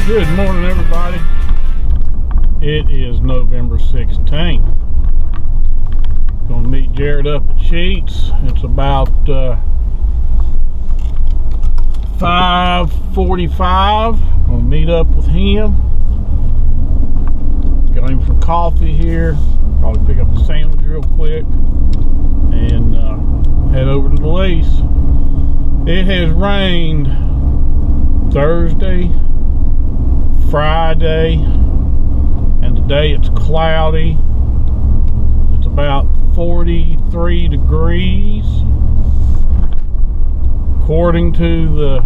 Good morning, everybody. It is November 16th. Gonna meet Jerod up at Sheets. It's about 5:45. Gonna meet up with him. Got him some coffee here. Probably pick up a sandwich real quick and head over to the lease. It has rained Thursday, Friday, and today it's cloudy. It's about 43 degrees. According to the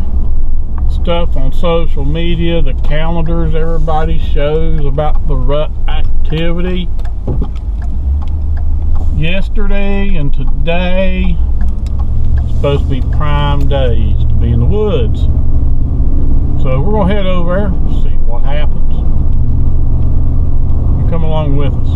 stuff on social media, the calendars everybody shows about the rut activity, yesterday and today supposed to be prime days to be in the woods. So we're going to head over there and see what happens. You come along with us.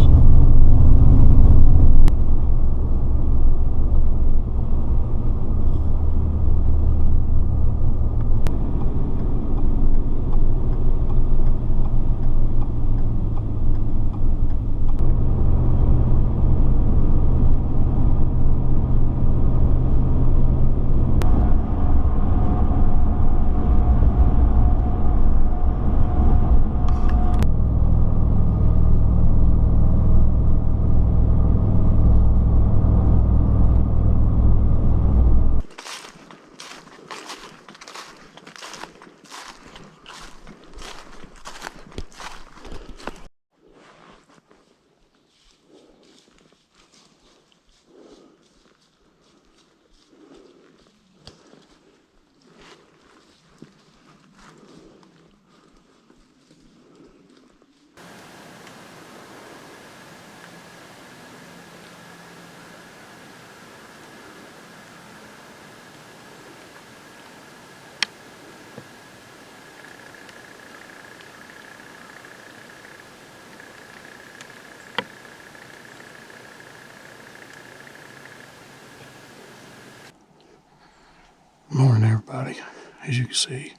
Morning, everybody. As you can see,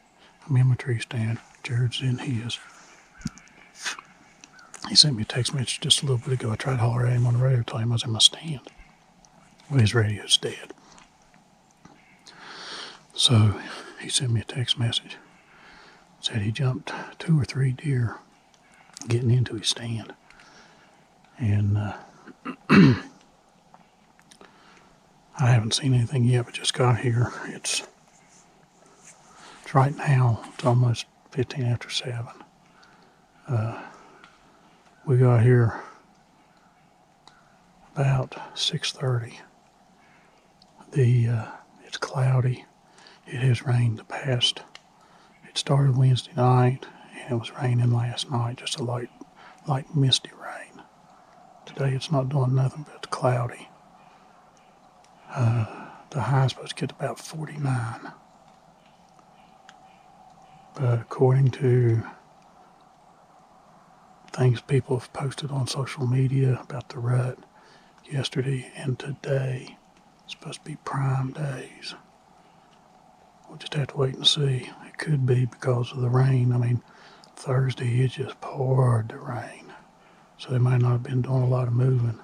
I'm in my tree stand. Jerod's in his. He sent me a text message just a little bit ago. I tried to holler at him on the radio, tell him I was in my stand. Well, his radio's dead. So he sent me a text message. Said he jumped 2 or 3 deer getting into his stand. And I haven't seen anything yet, but just got here. It's right now, it's almost 15 after 7. We got here about 6:30. It's cloudy. It has rained it started Wednesday night, and it was raining last night, just a light misty rain. Today it's not doing nothing but it's cloudy. The high is supposed to get about 49. But according to things people have posted on social media about the rut, yesterday and today it's supposed to be prime days. We'll just have to wait and see. It could be because of the rain. I mean, Thursday it just poured the rain. So they might not have been doing a lot of moving.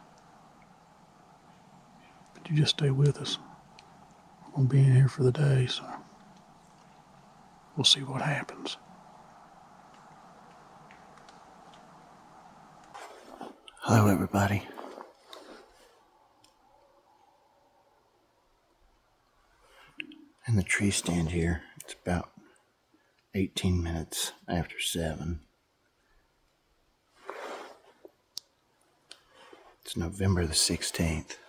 But you just stay with us. We're going to be in here for the day, so we'll see what happens. Hello, everybody. In the tree stand here, it's about 18 minutes after 7. It's November the 16th.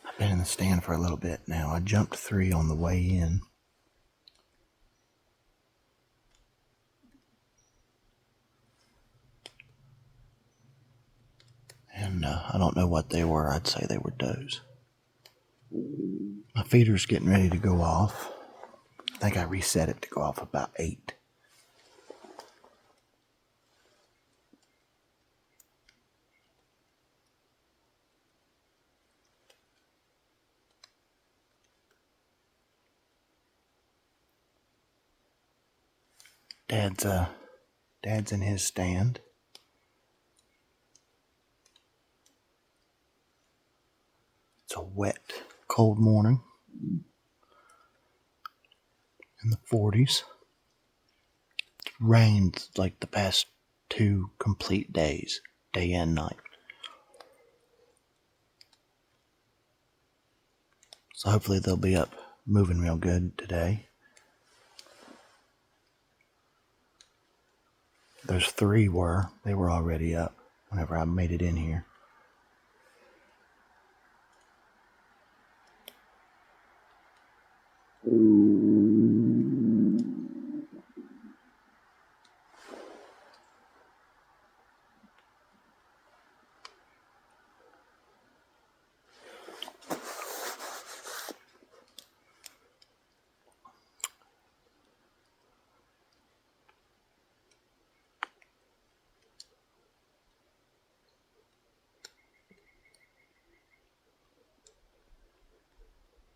I've been in the stand for a little bit now. I jumped 3 on the way in. And I don't know what they were. I'd say they were does. My feeder's getting ready to go off. I think I reset it to go off about 8. Dad's in his stand. It's a wet, cold morning in the 40s. It's rained like the past 2 complete days, day and night. So hopefully they'll be up moving real good today. There's 3 they were already up whenever I made it in here.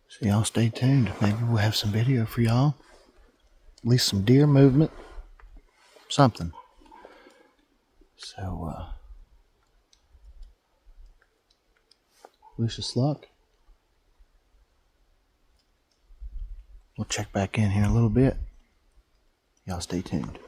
So y'all stay tuned. Maybe we'll have some video for y'all. At least some deer movement. Something. So, wish us luck. We'll check back in here in a little bit. Y'all stay tuned.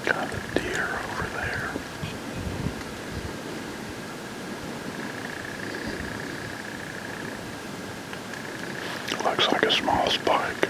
Got a deer over there. Looks like a small spike.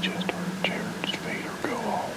Just heard Jerod's feeder go off.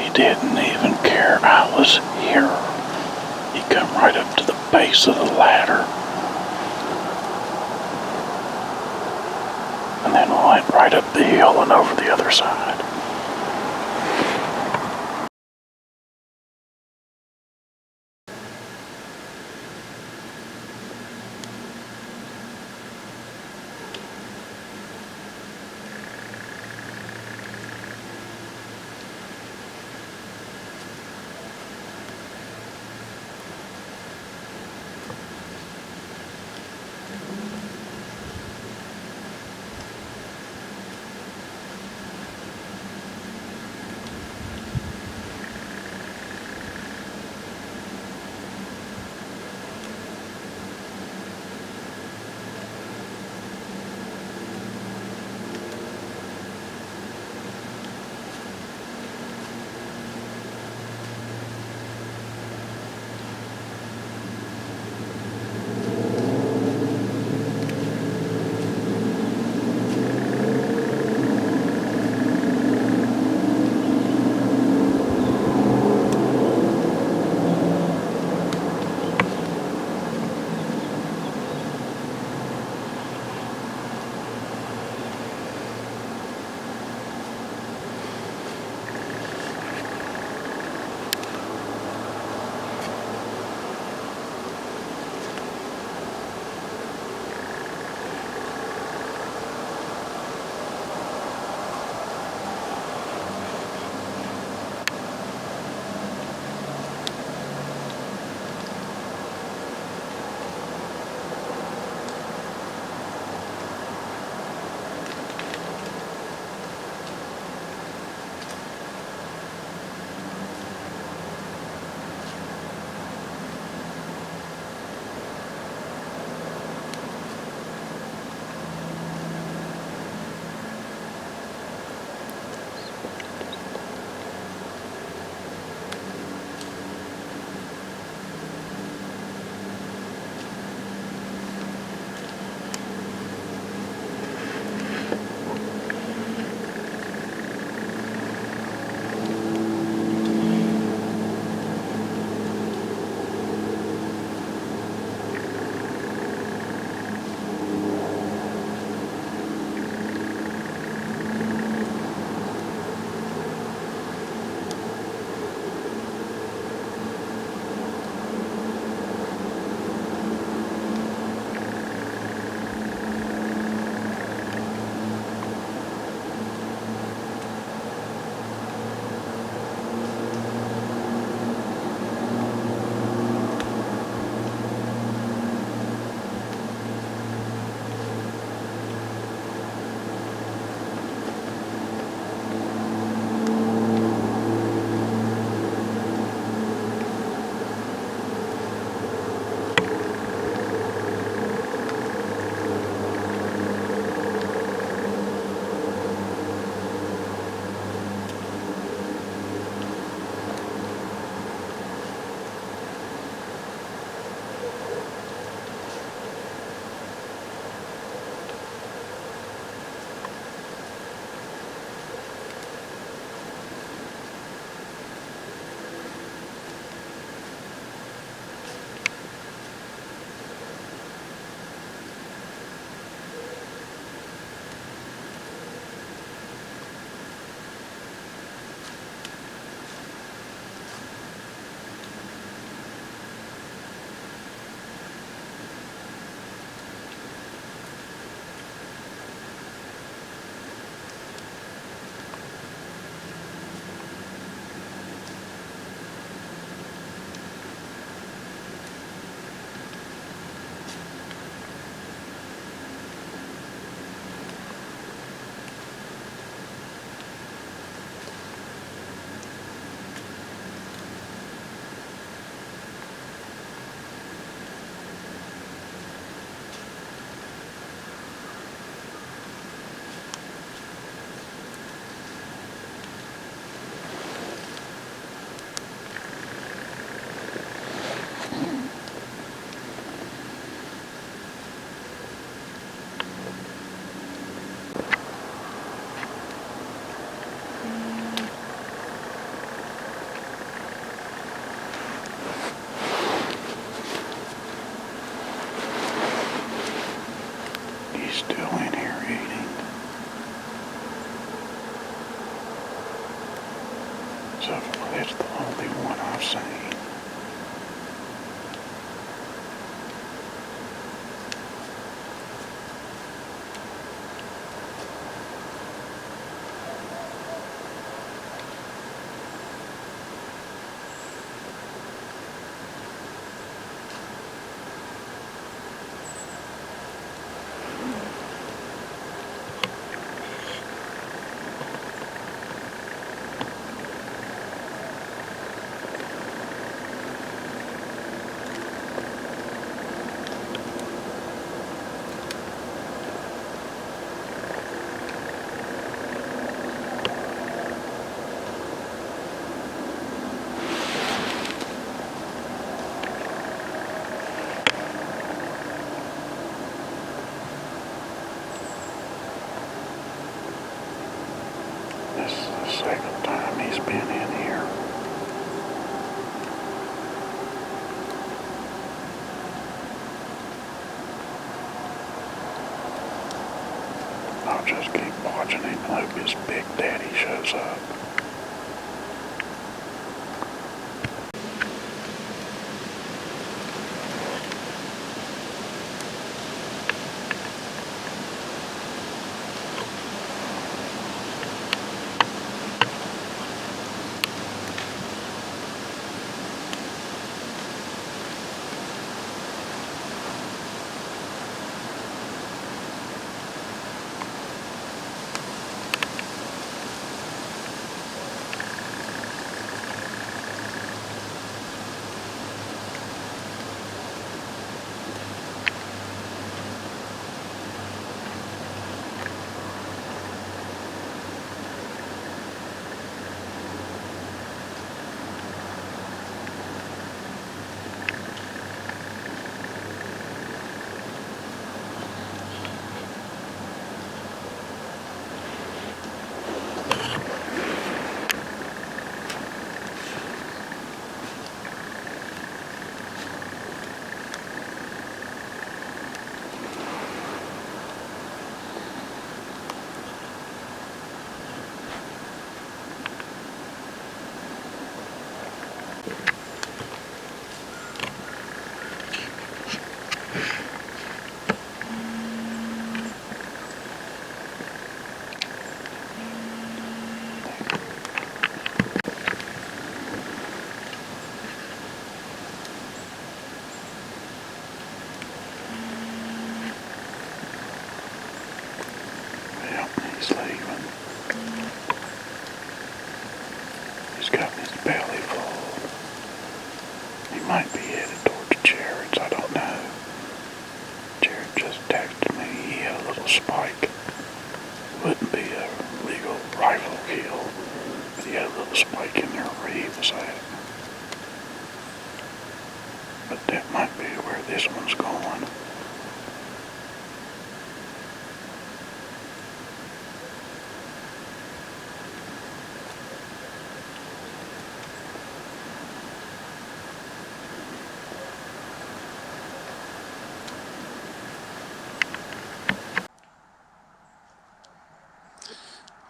He didn't even care I was here. He come right up to the base of the ladder and then went right up the hill and over the other side. So that's the only one I've seen. This is the second time he's been in here. I'll just keep watching him and hope his big daddy shows up. Yep, he's leaving. He's got his belly full. He might be headed towards Jared's, I don't know. Jerod just texted me he had a little spike. Wouldn't be a legal rifle kill, but he had a little spike in there where he was at. But that might be where this one's going.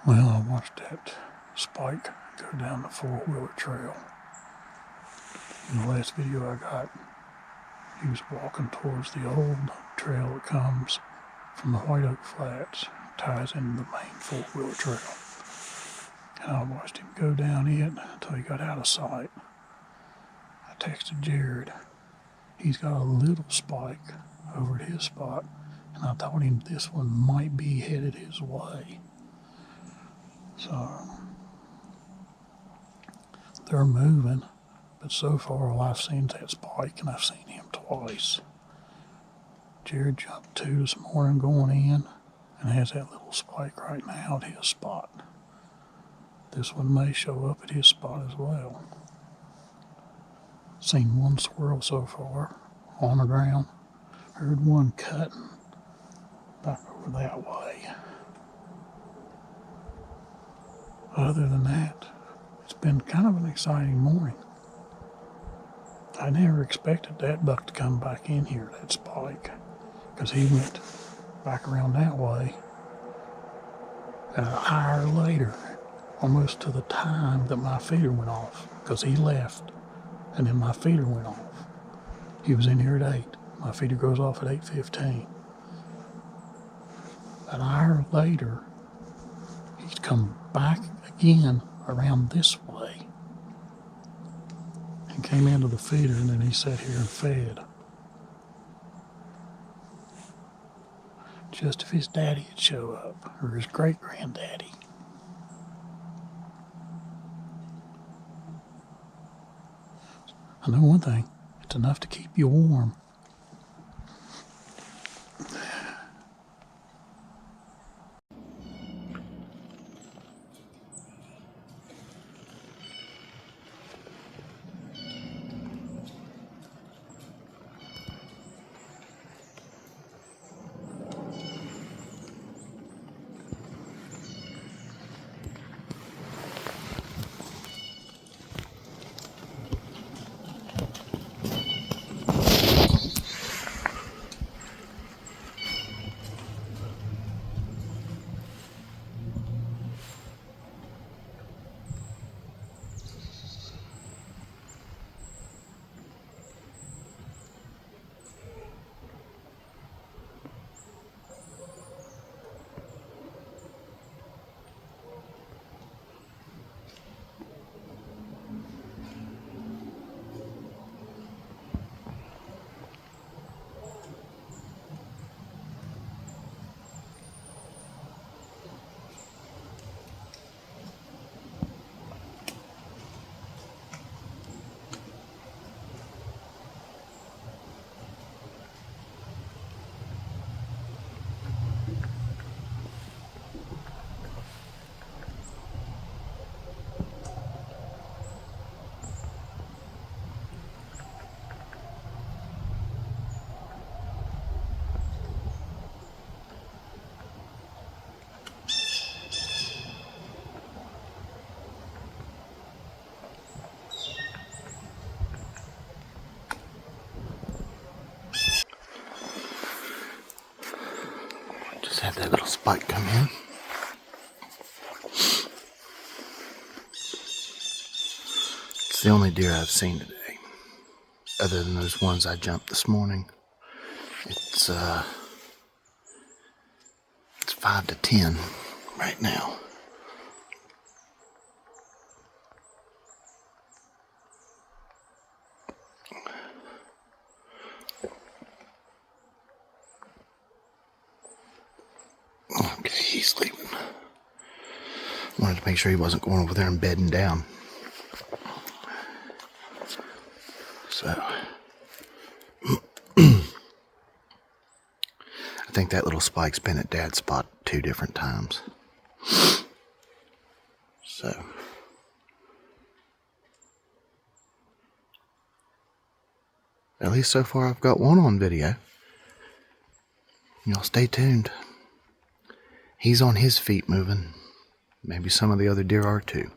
Well, I watched that spike go down the four-wheeler trail. In the last video I got, he was walking towards the old trail that comes from the White Oak Flats, ties into the main four-wheeler trail. And I watched him go down it until he got out of sight. I texted Jerod. He's got a little spike over at his spot, and I told him this one might be headed his way. So they're moving, but so far all I've seen is that spike, and I've seen him twice. Jerod jumped 2 this morning going in and has that little spike right now at his spot. This one may show up at his spot as well. Seen one squirrel so far on the ground. Heard one cutting back over that way. Other than that, it's been kind of an exciting morning. I never expected that buck to come back in here, that spike, because he went back around that way an hour later almost to the time that my feeder went off, because he left and then my feeder went off. He was in here at 8. My feeder goes off at 8:15. An hour later, he's come back again around this way and came into the feeder, and then he sat here and fed. Just if his daddy would show up, or his great-granddaddy. I know one thing, it's enough to keep you warm. Just had that little spike come in. It's the only deer I've seen today, other than those ones I jumped this morning. It's 5 to 10 right now. Okay, he's leaving. Wanted to make sure he wasn't going over there and bedding down. So, I think that little spike's been at Dad's spot 2 different times. So, at least so far I've got one on video. Y'all stay tuned. He's on his feet moving. Maybe some of the other deer are too.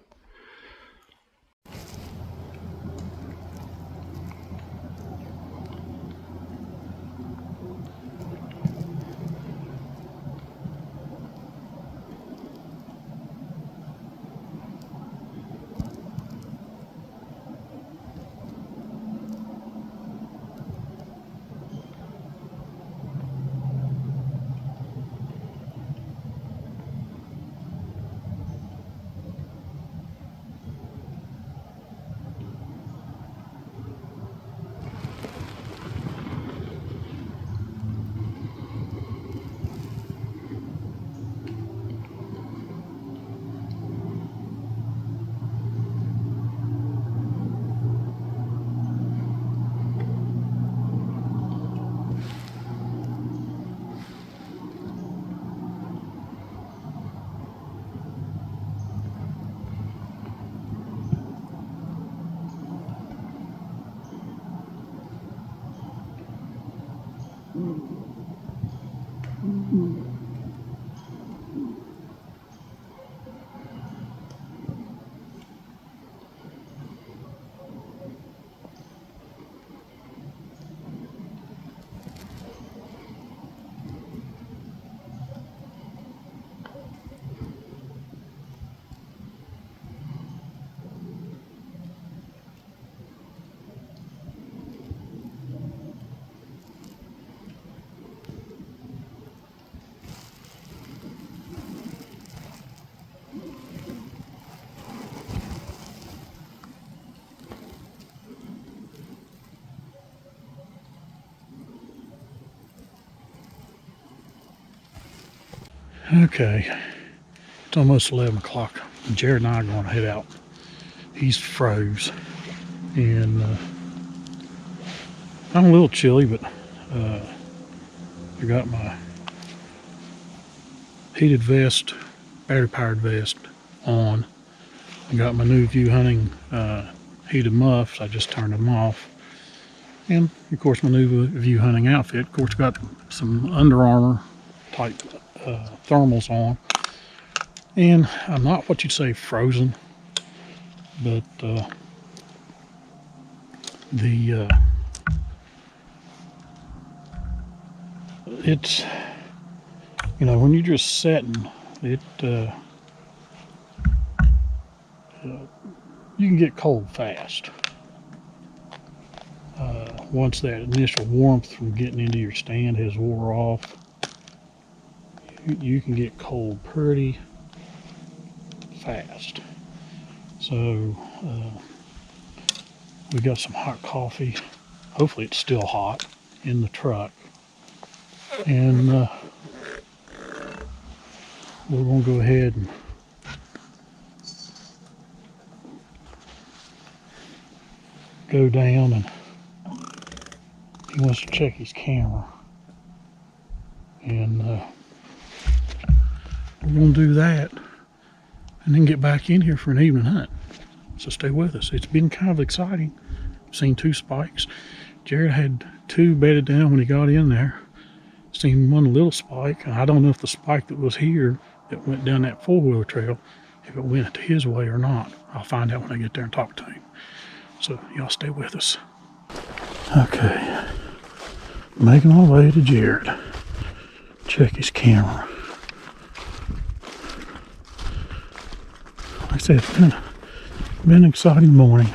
Okay, it's almost 11 o'clock. Jerod and I are going to head out. He's froze, and I'm a little chilly, but I got my heated vest, battery-powered vest on. I got my new View Hunting heated muffs. I just turned them off. And, of course, my new View Hunting outfit. Of course, got some Under Armour type thermals on. And I'm not what you'd say frozen, but it's, you know, when you're just setting, it you can get cold fast. Once that initial warmth from getting into your stand has wore off, you can get cold pretty fast. So we got some hot coffee. Hopefully it's still hot in the truck. And we're going to go ahead and go down, and he wants to check his camera. And we're going to do that and then get back in here for an evening hunt. So stay with us. It's been kind of exciting. Seen 2 spikes. Jerod had 2 bedded down when he got in there. Seen one little spike. And I don't know if the spike that was here that went down that 4-wheeler trail, if it went to his way or not. I'll find out when I get there and talk to him. So y'all stay with us. Okay. Making our way to Jerod. Check his camera. Like I said, it's been an exciting morning.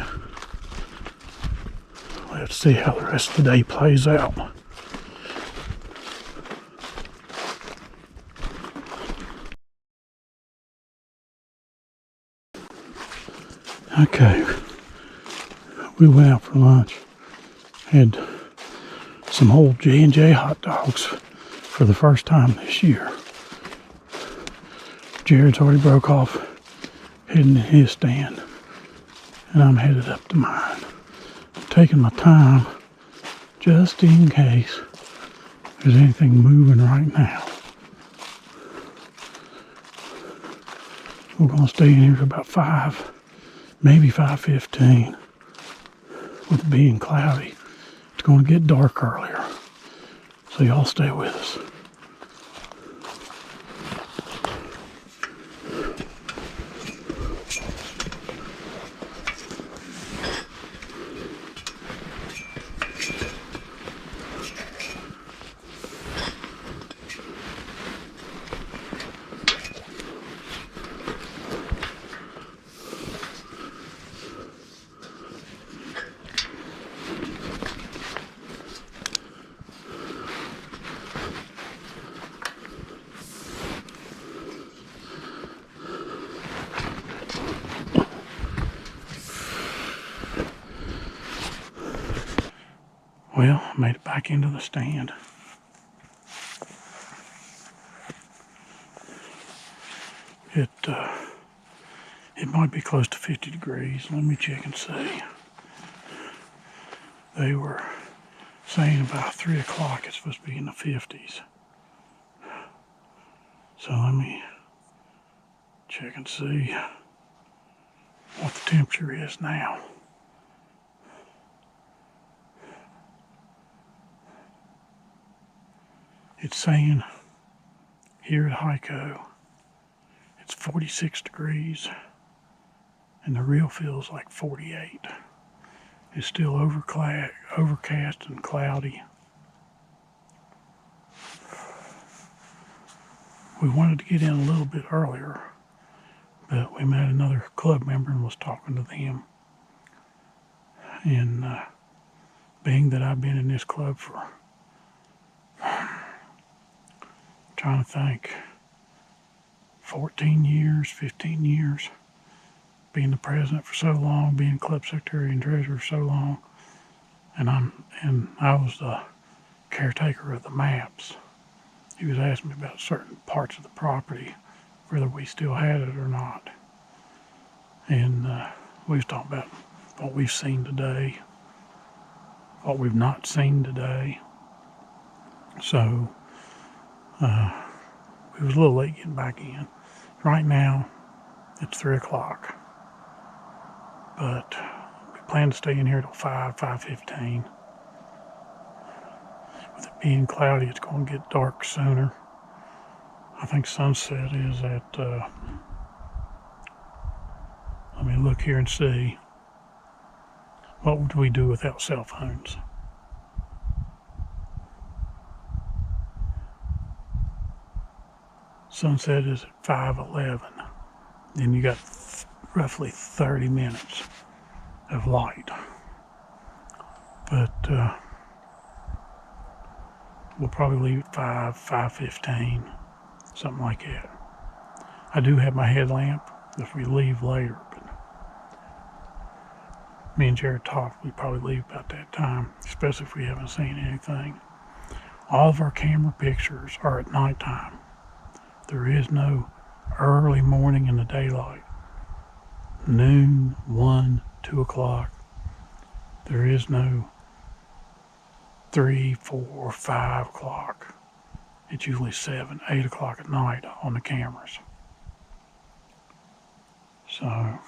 Let's see how the rest of the day plays out. Okay, we went out for lunch. Had some old J&J hot dogs for the first time this year. Jerod's already broke off, heading to his stand, and I'm headed up to mine. Taking my time just in case there's anything moving right now. We're going to stay in here for about 5, maybe 5:15. With it being cloudy, it's going to get dark earlier. So y'all stay with us. Well, I made it back into the stand. It might be close to 50 degrees. Let me check and see. They were saying about 3 o'clock it's supposed to be in the 50s. So let me check and see what the temperature is now. It's saying here at Hico, it's 46 degrees, and the real feels like 48. It's still overcast and cloudy. We wanted to get in a little bit earlier, but we met another club member and was talking to them. And being that I've been in this club for, trying to think, 14 years, 15 years, being the president for so long, being club secretary and treasurer for so long, and I was the caretaker of the maps. he was asking me about certain parts of the property, whether we still had it or not. And we was talking about what we've seen today, what we've not seen today. So we was a little late getting back in. Right now, it's 3 o'clock. But we plan to stay in here till 5:15. With it being cloudy, it's going to get dark sooner. I think sunset is at, let me look here and see. What would we do without cell phones? Sunset is at 5:11. Then you got roughly 30 minutes of light. But we'll probably leave at 5:15, something like that. I do have my headlamp if we leave later, but me and Jerod talked, we probably leave about that time, especially if we haven't seen anything. All of our camera pictures are at nighttime. There is no early morning in the daylight. Noon, 1, 2 o'clock. There is no 3, 4, 5 o'clock. It's usually 7, 8 o'clock at night on the cameras. So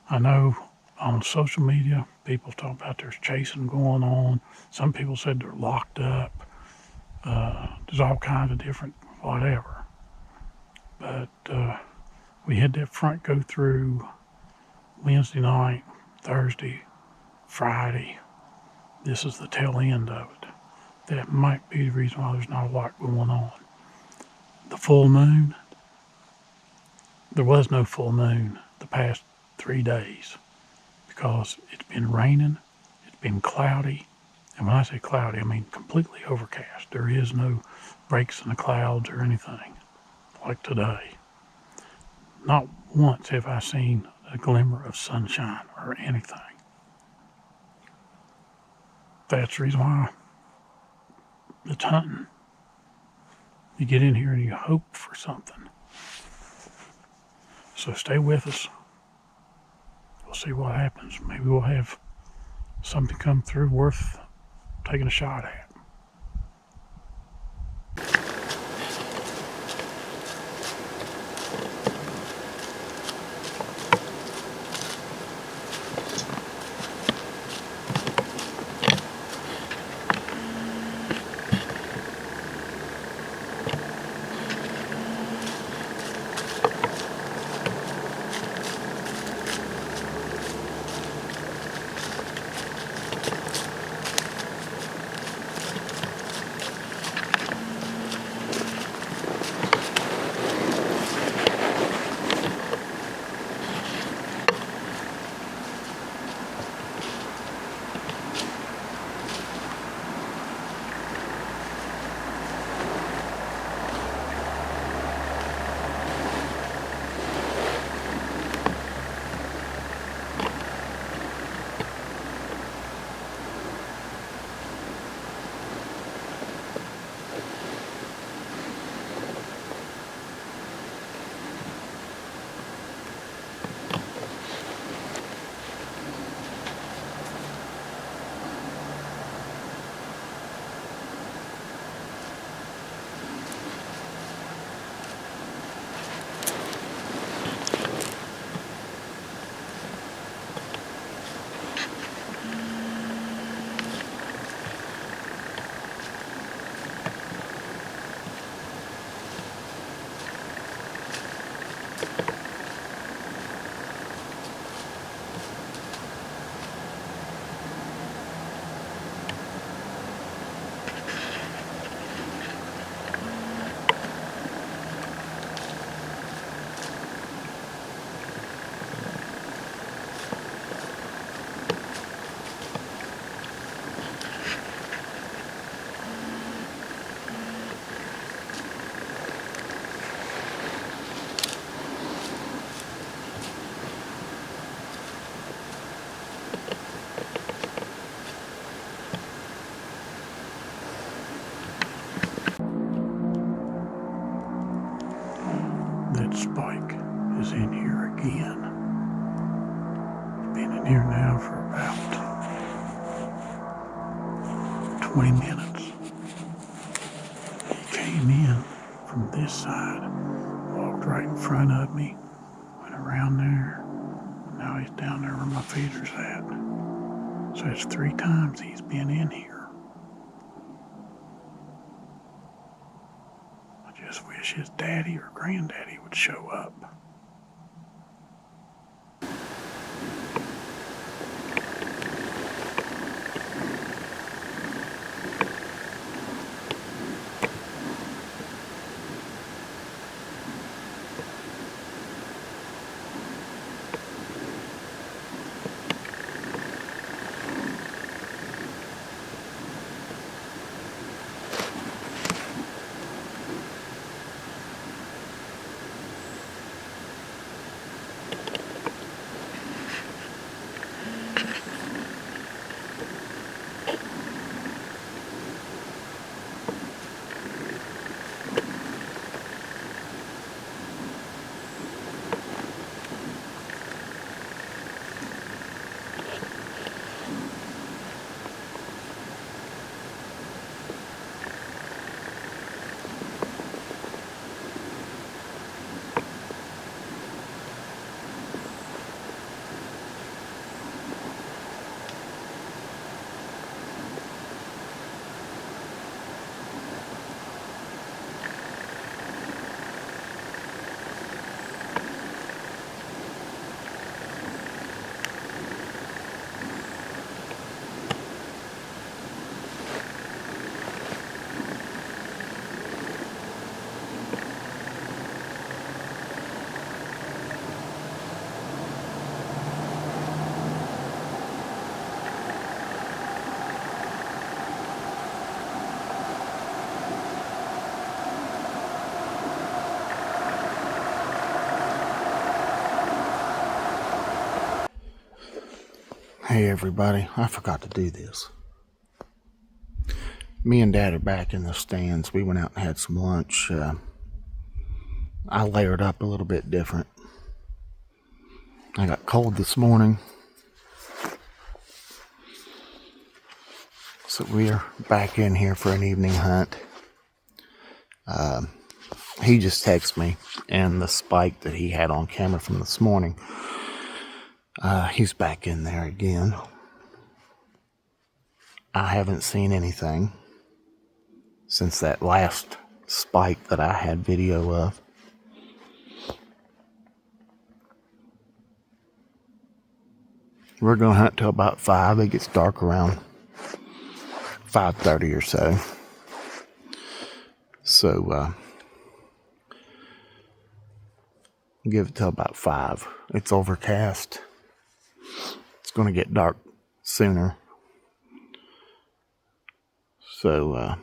I know on social media, people talk about there's chasing going on. Some people said they're locked up. There's all kinds of different whatever. But we had that front go through Wednesday night, Thursday, Friday. This is the tail end of it. That might be the reason why there's not a lot going on. The full moon, there was no full moon the past 3 days because it's been raining, it's been cloudy, and when I say cloudy, I mean completely overcast. There is no breaks in the clouds or anything like today. Not once have I seen a glimmer of sunshine or anything. That's the reason why it's hunting. You get in here and you hope for something. So stay with us. We'll see what happens. Maybe we'll have something come through worth taking a shot at. that spike is in here again. It's been in here now for about 20 minutes. He came in from this side, walked right in front of me, went around there, and now he's down there where my feeder's at. So it's 3 times he's been in here. I just wish his daddy or granddaddy would show up. Hey everybody, I forgot to do this. Me and Dad are back in the stands. We went out and had some lunch. I layered up a little bit different. I got cold this morning. So we're back in here for an evening hunt. He just texted me, and the spike that he had on camera from this morning, he's back in there again. I haven't seen anything since that last spike that I had video of. We're going to hunt till about 5. It gets dark around 5:30 or so. So, give it till about 5. It's overcast. It's going to get dark sooner. So,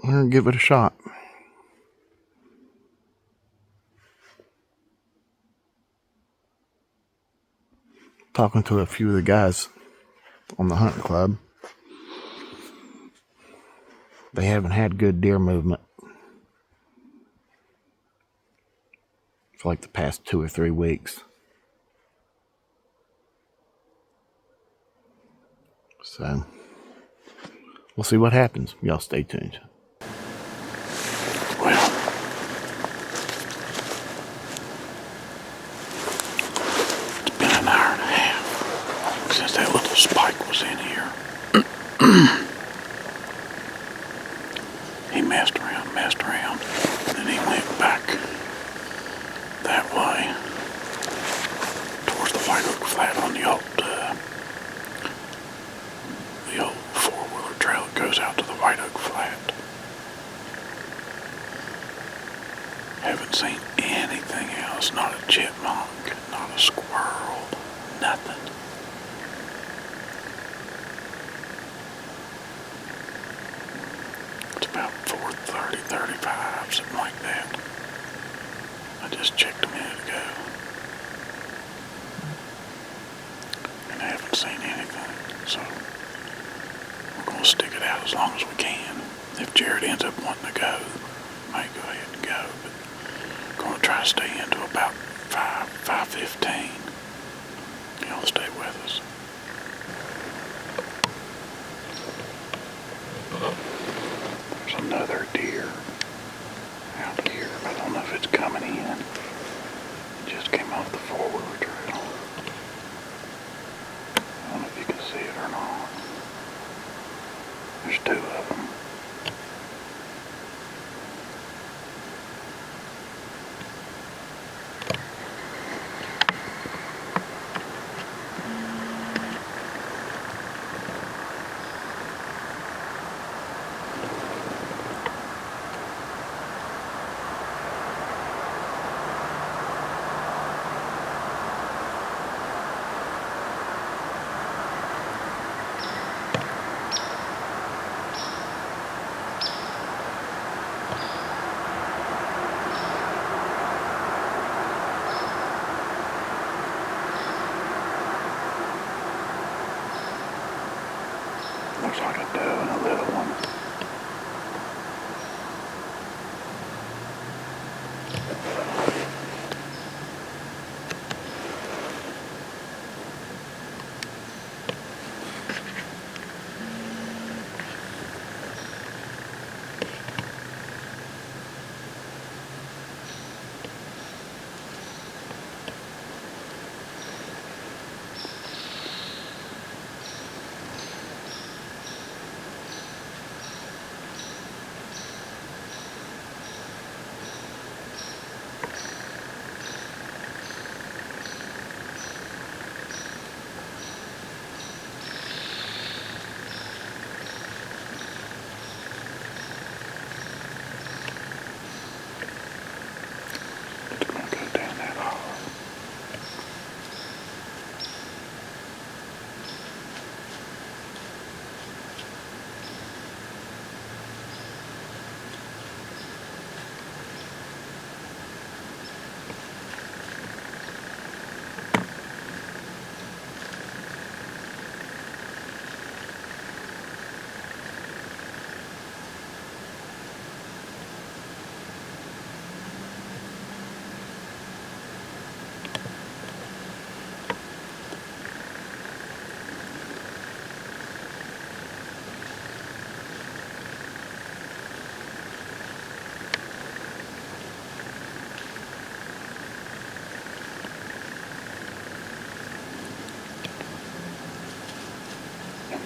we're going to give it a shot. Talking to a few of the guys on the hunting club. They haven't had good deer movement for like the past 2 or 3 weeks. So, we'll see what happens. Y'all stay tuned. Well, it's been an hour and a half since that little spike was in here. He messed around, and then he went back that way towards the White Oak Flat on the old 4-wheeler trail that goes out to the White Oak Flat. Haven't seen anything else, not a chipmunk, not a squirrel, nothing. It's about 4:30, 35, something like that. I just checked a minute ago. And I haven't seen anything, so we're going to stick it out as long as we can. If Jerod ends up wanting to go, I may go ahead and go, but I'm going to try to stay in until about 5:15. Y'all stay with us. There's another deer out here. I don't know if it's coming in. It just came off the four-wheeler trail. I don't know if you can see it or not. There's two of them. Looks like a doe and a little one.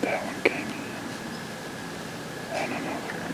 That one came in. And another one.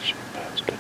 She busted me.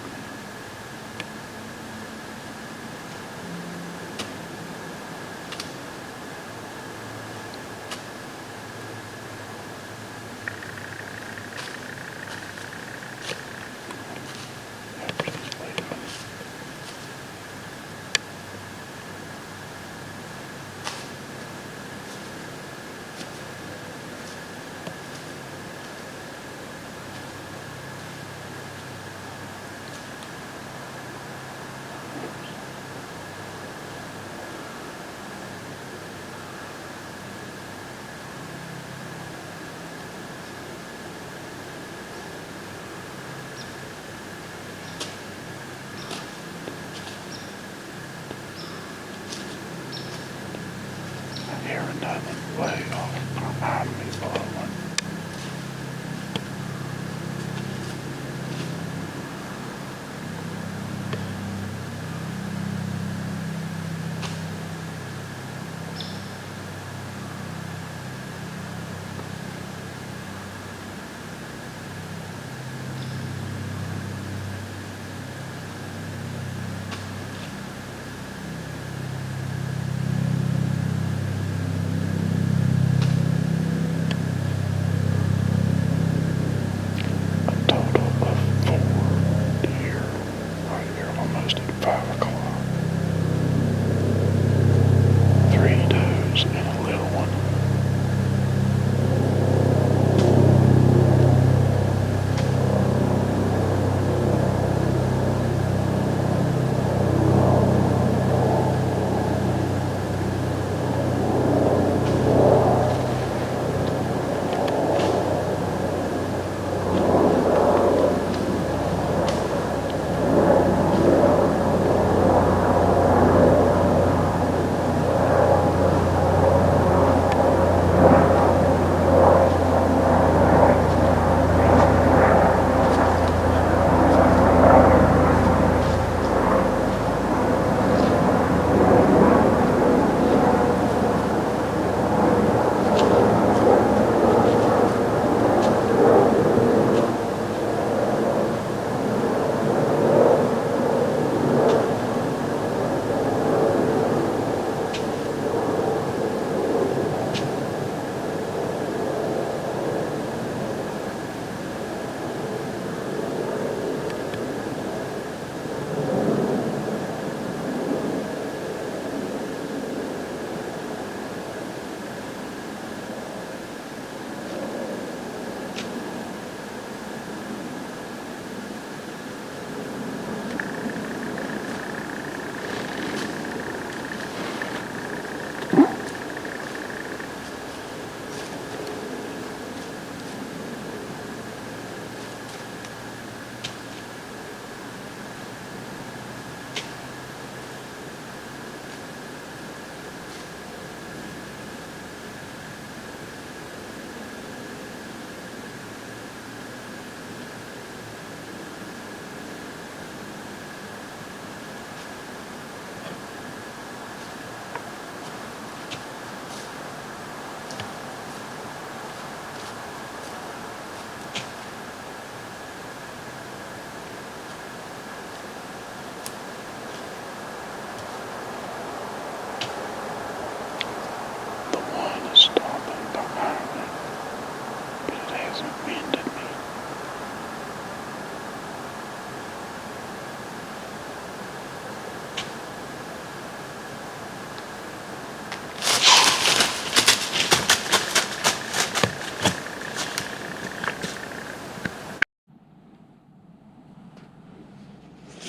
I hear another way off behind me blowing.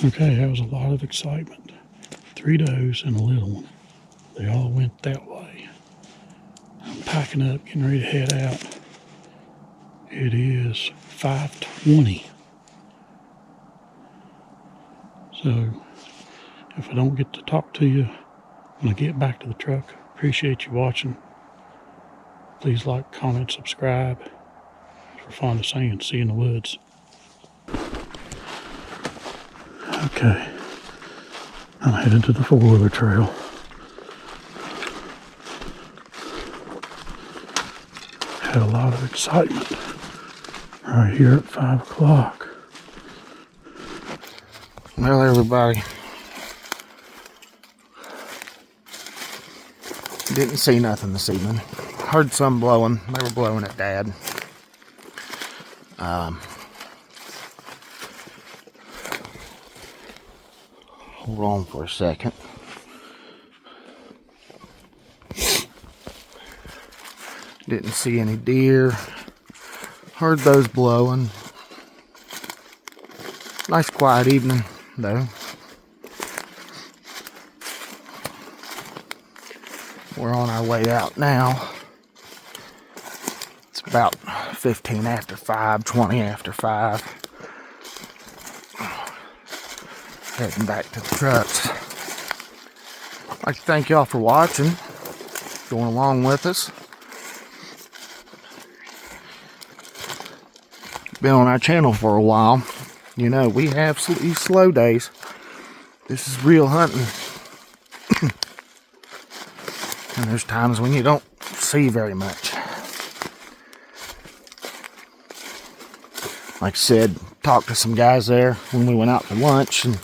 Okay, that was a lot of excitement. 3 does and a little one. They all went that way. I'm packing up, getting ready to head out. It is 5:20. So if I don't get to talk to you when I get back to the truck, appreciate you watching. Please like, comment, subscribe. As we're fond of saying, see you in the woods. Okay, I'm headed to the four-wheeler trail. Had a lot of excitement right here at 5 o'clock. Well, everybody, didn't see nothing this evening. Heard some blowing. They were blowing at Dad. Hold on for a second. Didn't see any deer. Heard those blowing. Nice quiet evening, though. We're on our way out now. It's about 15 after 5, 20 after 5. Heading back to the trucks. I'd like to thank y'all for watching, going along with us. Been on our channel for a while. You know, we have these slow days. This is real hunting. And there's times when you don't see very much. Like I said, talked to some guys there when we went out for lunch, and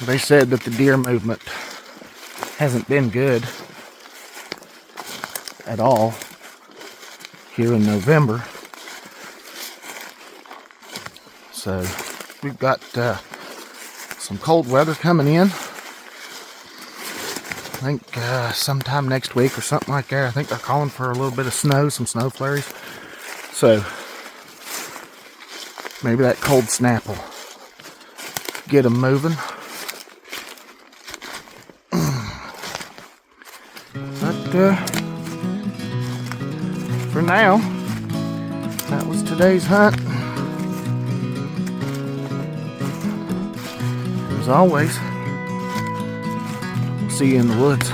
they said that the deer movement hasn't been good at all here in November. So we've got some cold weather coming in. I think sometime next week or something like that. I think they're calling for a little bit of snow, some snow flurries. So maybe that cold snap will get them moving. But for now, that was today's hunt. As always, see you in the woods.